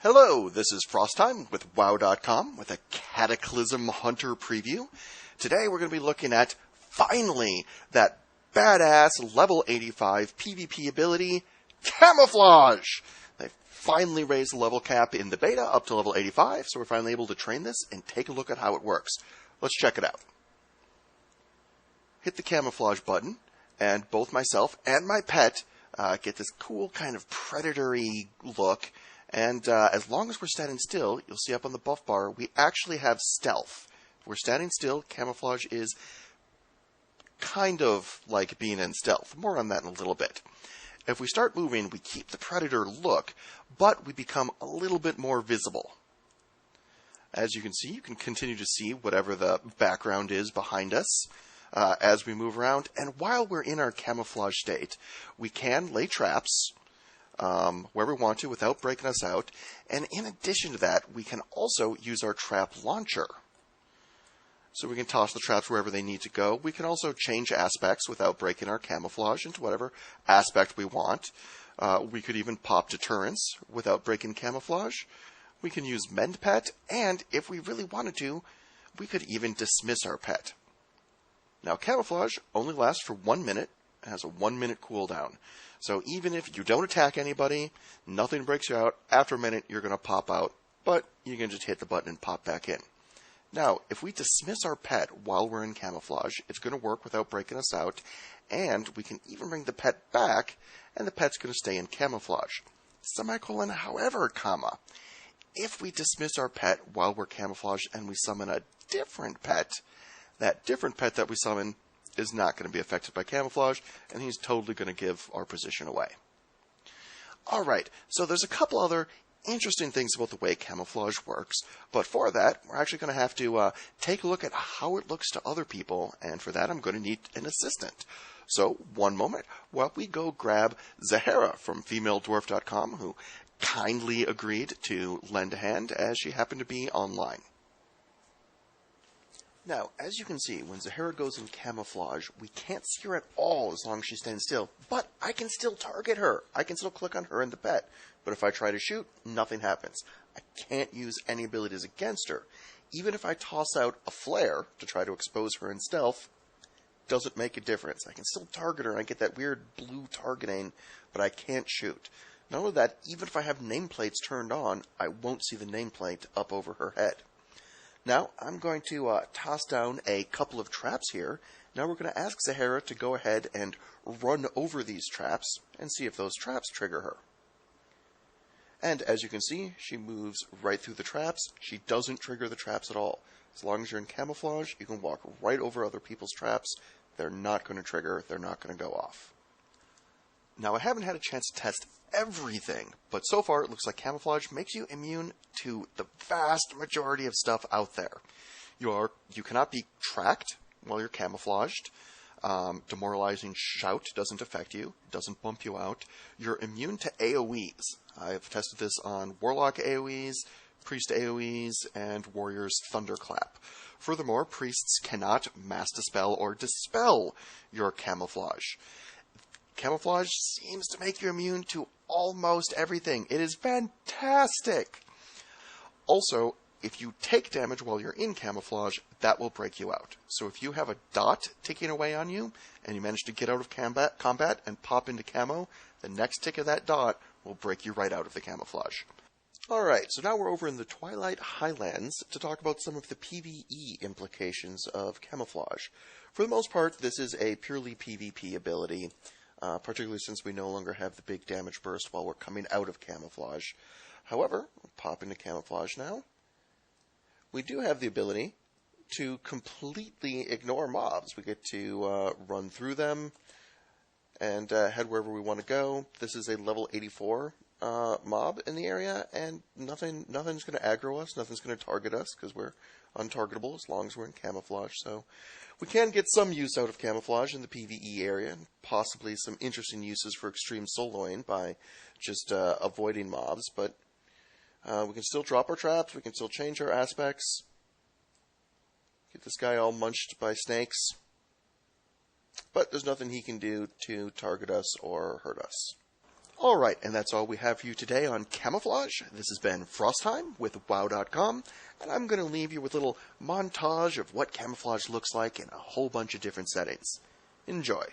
Hello, this is Frosttime with WoW.com with a Cataclysm Hunter preview. Today we're going to be looking at, finally, that badass level 85 PvP ability, Camouflage! They finally raised the level cap in the beta up to level 85, so we're finally able to train this and take a look at how it works. Let's check it out. Hit the Camouflage button, and both myself and my pet get this cool kind of predatory look. And as long as we're standing still, you'll see up on the buff bar, we actually have stealth. If we're standing still, camouflage is kind of like being in stealth. More on that in a little bit. If we start moving, we keep the predator look, but we become a little bit more visible. As you can see, you can continue to see whatever the background is behind us as we move around. And while we're in our camouflage state, we can lay traps where we want to without breaking us out. And in addition to that, we can also use our trap launcher. So we can toss the traps wherever they need to go. We can also change aspects without breaking our camouflage into whatever aspect we want. We could even pop deterrence without breaking camouflage. We can use mend pet, and if we really wanted to, we could even dismiss our pet. Now, camouflage only lasts for 1 minute. It has a 1 minute cooldown. So even if you don't attack anybody, nothing breaks you out, after a minute you're going to pop out, but you can just hit the button and pop back in. Now, if we dismiss our pet while we're in camouflage, it's going to work without breaking us out, and we can even bring the pet back, and the pet's going to stay in camouflage. Semicolon, however, comma. If we dismiss our pet while we're camouflaged and we summon a different pet, that different pet that we summon is not going to be affected by camouflage, and he's totally going to give our position away. Alright, so there's a couple other interesting things about the way camouflage works, but for that, we're actually going to have to take a look at how it looks to other people, and for that I'm going to need an assistant. So, one moment, while we go grab Zahara from FemaleDwarf.com, who kindly agreed to lend a hand as she happened to be online. Now, as you can see, when Zahara goes in camouflage, we can't see her at all as long as she's standing still, but I can still target her. I can still click on her and the pet, but if I try to shoot, nothing happens. I can't use any abilities against her. Even if I toss out a flare to try to expose her in stealth, doesn't make a difference. I can still target her and I get that weird blue targeting, but I can't shoot. Not only that, even if I have nameplates turned on, I won't see the nameplate up over her head. Now, I'm going to toss down a couple of traps here. Now we're going to ask Zahara to go ahead and run over these traps and see if those traps trigger her. And as you can see, she moves right through the traps. She doesn't trigger the traps at all. As long as you're in camouflage, you can walk right over other people's traps. They're not going to trigger. They're not going to go off. Now, I haven't had a chance to test everything, but so far it looks like camouflage makes you immune to the vast majority of stuff out there. You cannot be tracked while you're camouflaged. Demoralizing shout doesn't affect you, doesn't bump you out. You're immune to AoEs. I've tested this on Warlock AoEs, Priest AoEs, and Warrior's Thunderclap. Furthermore, priests cannot mass dispel or dispel your camouflage. Camouflage seems to make you immune to almost everything. It is fantastic! Also, if you take damage while you're in camouflage, that will break you out. So if you have a dot ticking away on you, and you manage to get out of combat and pop into camo, the next tick of that dot will break you right out of the camouflage. Alright, so now we're over in the Twilight Highlands to talk about some of the PvE implications of camouflage. For the most part, this is a purely PvP ability. Particularly since we no longer have the big damage burst while we're coming out of camouflage. However, we'll pop into camouflage now. We do have the ability to completely ignore mobs. We get to run through them and head wherever we want to go. This is a level 84 mob in the area, and nothing's going to aggro us, nothing's going to target us, because we're untargetable as long as we're in camouflage. So we can get some use out of camouflage in the PvE area, and possibly some interesting uses for extreme soloing by just avoiding mobs, but we can still drop our traps, we can still change our aspects, get this guy all munched by snakes, but there's nothing he can do to target us or hurt us. Alright, and that's all we have for you today on Camouflage. This has been Frostheim with WoW.com, and I'm going to leave you with a little montage of what Camouflage looks like in a whole bunch of different settings. Enjoy.